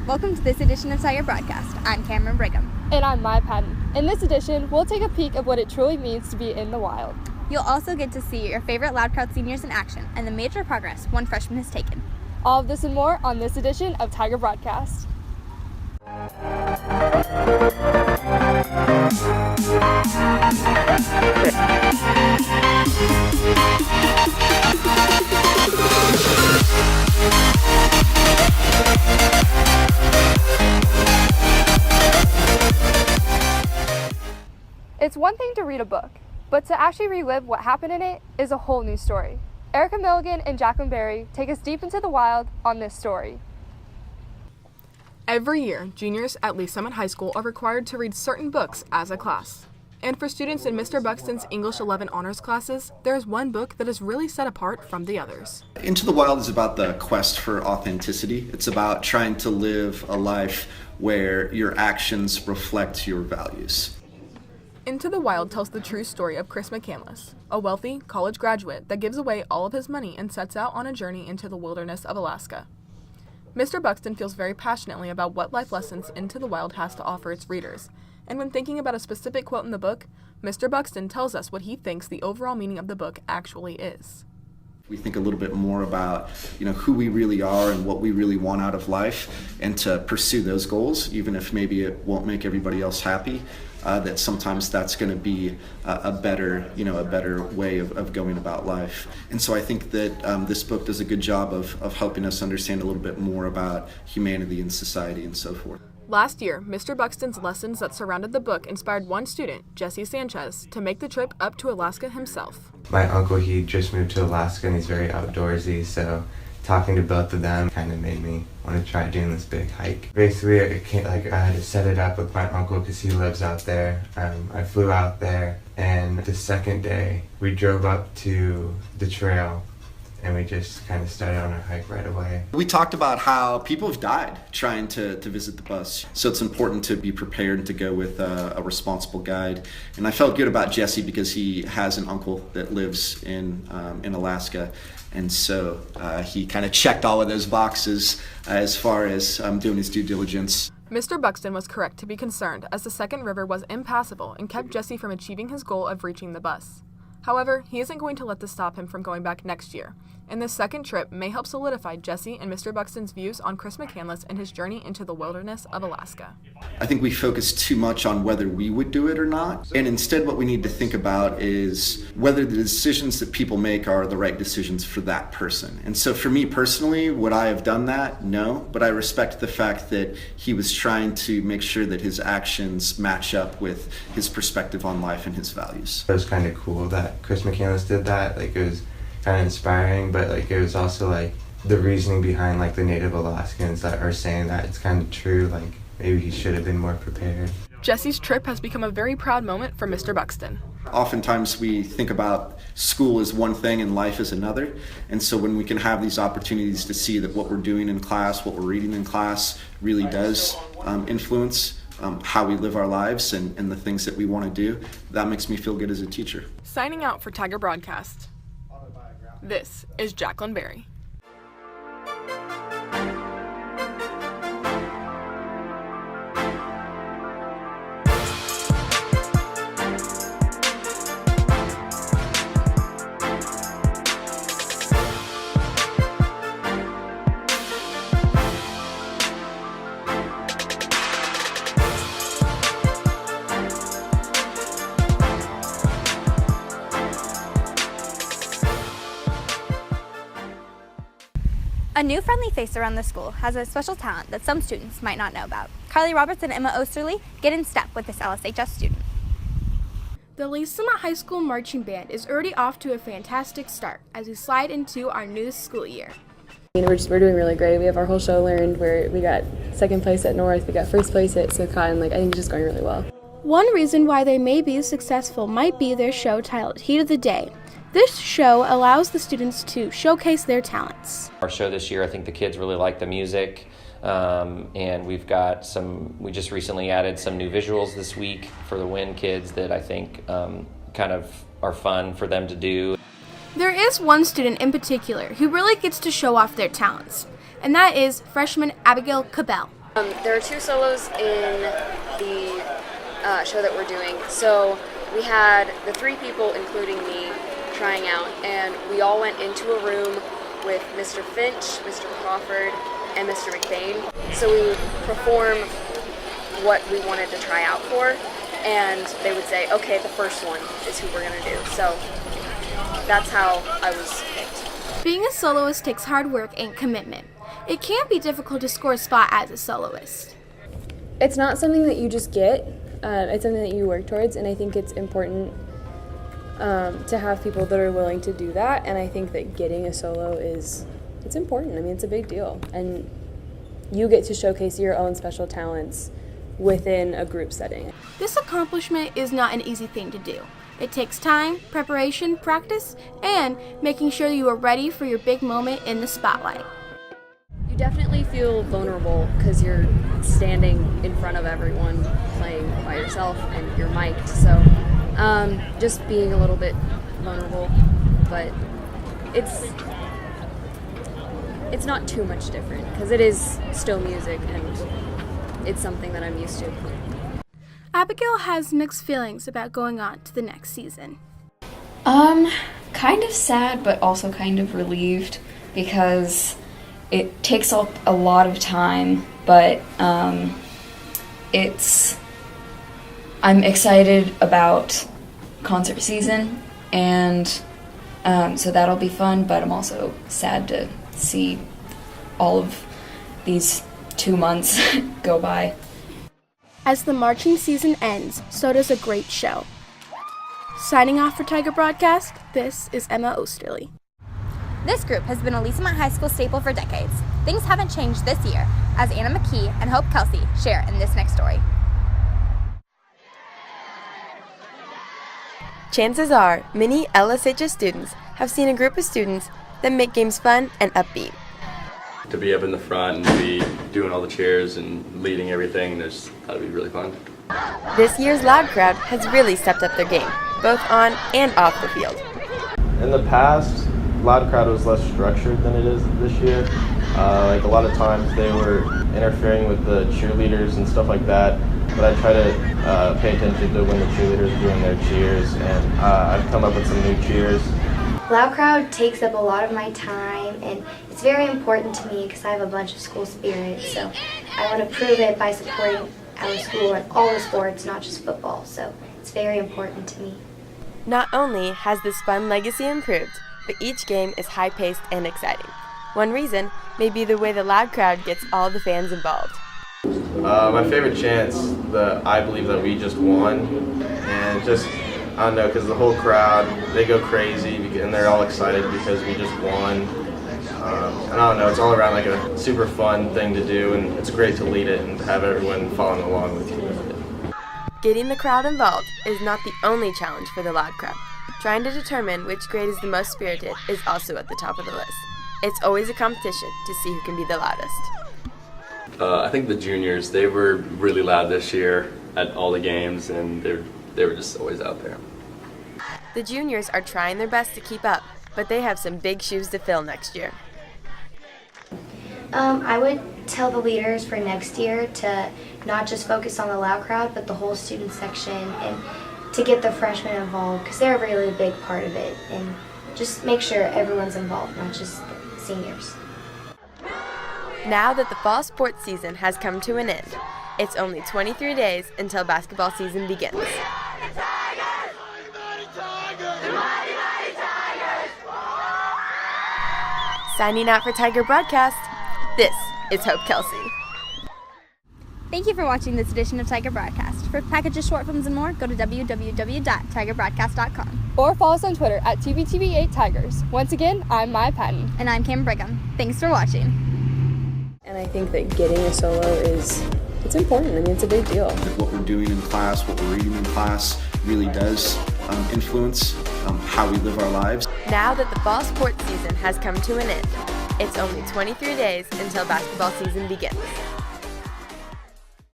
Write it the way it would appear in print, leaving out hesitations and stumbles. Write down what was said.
Welcome to this edition of Tiger Broadcast. I'm Cameron Brigham. And I'm Maya Patton. In this edition, we'll take a peek of what it truly means to be in the wild. You'll also get to see your favorite Loud Crowd seniors in action and the major progress one freshman has taken. All of this and more on this edition of Tiger Broadcast. It's one thing to read a book, but to actually relive what happened in it is a whole new story. Erica Milligan and Jacqueline Berry take us deep into the wild on this story. Every year, juniors at Lee Summit High School are required to read certain books as a class. And for students in Mr. Buxton's English 11 honors classes, there is one book that is really set apart from the others. Into the Wild is about the quest for authenticity. It's about trying to live a life where your actions reflect your values. Into the Wild tells the true story of Chris McCandless, a wealthy college graduate that gives away all of his money and sets out on a journey into the wilderness of Alaska. Mr. Buxton feels very passionately about what life lessons Into the Wild has to offer its readers, and when thinking about a specific quote in the book, Mr. Buxton tells us what he thinks the overall meaning of the book actually is. We think a little bit more about, who we really are and what we really want out of life, and to pursue those goals, even if maybe it won't make everybody else happy. That sometimes that's going to be a better way of going about life. And so I think that this book does a good job of helping us understand a little bit more about humanity and society and so forth. Last year, Mr. Buxton's lessons that surrounded the book inspired one student, Jesse Sanchez, to make the trip up to Alaska himself. My uncle, he just moved to Alaska and he's very outdoorsy, so talking to both of them kind of made me want to try doing this big hike. Basically, I had to set it up with my uncle because he lives out there. I flew out there, and the second day, we drove up to the trail, and we just kind of started on our hike right away. We talked about how people have died trying to visit the bus, so it's important to be prepared and to go with a responsible guide. And I felt good about Jesse because he has an uncle that lives in Alaska. And so he kind of checked all of those boxes as far as doing his due diligence. Mr. Buxton was correct to be concerned as the second river was impassable and kept Jesse from achieving his goal of reaching the bus. However, he isn't going to let this stop him from going back next year, and this second trip may help solidify Jesse and Mr. Buxton's views on Chris McCandless and his journey into the wilderness of Alaska. I think we focus too much on whether we would do it or not, and instead what we need to think about is whether the decisions that people make are the right decisions for that person. And so for me personally, would I have done that? No, but I respect the fact that he was trying to make sure that his actions match up with his perspective on life and his values. It was kind of cool that Chris McCandless did that. It was kind of inspiring, but it was also the reasoning behind the native Alaskans that are saying that it's kind of true. Maybe he should have been more prepared. Jesse's trip has become a very proud moment for Mr. Buxton. Oftentimes we think about school as one thing and life as another, and so when we can have these opportunities to see that what we're doing in class, what we're reading in class really does influence how we live our lives and the things that we want to do, that makes me feel good as a teacher. Signing out for Tiger Broadcast, this is Jacqueline Berry. A new friendly face around the school has a special talent that some students might not know about. Carly Roberts and Emma Osterly get in step with this LSHS student. The Lee Summit High School Marching Band is already off to a fantastic start as we slide into our new school year. We're doing really great. We have our whole show learned. We got second place at North, we got first place at SoCon. I think it's just going really well. One reason why they may be successful might be their show titled Heat of the Day. This show allows the students to showcase their talents. Our show this year, I think the kids really like the music, and we just recently added some new visuals this week for the WIN kids that I think kind of are fun for them to do. There is one student in particular who really gets to show off their talents, and that is freshman Abigail Cabell. There are 2 solos in the show that we're doing. So we had the 3 people, including me, trying out, and we all went into a room with Mr. Finch, Mr. Crawford, and Mr. McBain. So we would perform what we wanted to try out for, and they would say, okay, the first one is who we're going to do. So that's how I was picked. Being a soloist takes hard work and commitment. It can be difficult to score a spot as a soloist. It's not something that you just get. It's something that you work towards, and I think it's important to have people that are willing to do that. And I think that getting a solo it's important. I mean, it's a big deal, and you get to showcase your own special talents within a group setting. This accomplishment is not an easy thing to do. It takes time, preparation, practice, and making sure you are ready for your big moment in the spotlight. You definitely feel vulnerable because you're standing in front of everyone playing by yourself and you're mic'd, so just being a little bit vulnerable, but it's not too much different because it is still music and it's something that I'm used to. Abigail has mixed feelings about going on to the next season. Kind of sad, but also kind of relieved because it takes up a lot of time, but I'm excited about concert season, and so that'll be fun, but I'm also sad to see all of these 2 months go by. As the marching season ends, so does a great show. Signing off for Tiger Broadcast, this is Emma Osterly. This group has been a Leesamont High School staple for decades. Things haven't changed this year, as Anna McKee and Hope Kelsey share in this next story. Chances are, many LSHS students have seen a group of students that make games fun and upbeat. To be up in the front and be doing all the cheers and leading everything, that'd be really fun. This year's Loud Crowd has really stepped up their game, both on and off the field. In the past, Loud Crowd was less structured than it is this year. Like a lot of times they were interfering with the cheerleaders and stuff like that, but I try to pay attention to when the cheerleaders are doing their cheers, and I've come up with some new cheers. Loud Crowd takes up a lot of my time, and it's very important to me because I have a bunch of school spirit, so I want to prove it by supporting our school in all the sports, not just football, so it's very important to me. Not only has this fun legacy improved, but each game is high-paced and exciting. One reason may be the way the Loud Crowd gets all the fans involved. My favorite chant's the "I believe that we just won," and just, I don't know, because the whole crowd, they go crazy and they're all excited because we just won. And I don't know, it's all around like a super fun thing to do, and it's great to lead it and to have everyone following along with you. Getting the crowd involved is not the only challenge for the Loud Crowd. Trying to determine which grade is the most spirited is also at the top of the list. It's always a competition to see who can be the loudest. I think the juniors, they were really loud this year at all the games, and they were just always out there. The juniors are trying their best to keep up, but they have some big shoes to fill next year. I would tell the leaders for next year to not just focus on the Loud Crowd, but the whole student section, and to get the freshmen involved, because they're a really big part of it, and just make sure everyone's involved, not just the seniors. Now that the fall sports season has come to an end, it's only 23 days until basketball season begins. Signing out for Tiger Broadcast, this is Hope Kelsey. Thank you for watching this edition of Tiger Broadcast. For packages, short films, and more, go to www.tigerbroadcast.com. Or follow us on Twitter at TBTV8Tigers. Once again, I'm Maya Patton. And I'm Kim Brigham. Thanks for watching. And I think that getting a solo it's important. I mean, it's a big deal. What we're doing in class, what we're reading in class really does influence how we live our lives. Now that the fall sports season has come to an end, it's only 23 days until basketball season begins.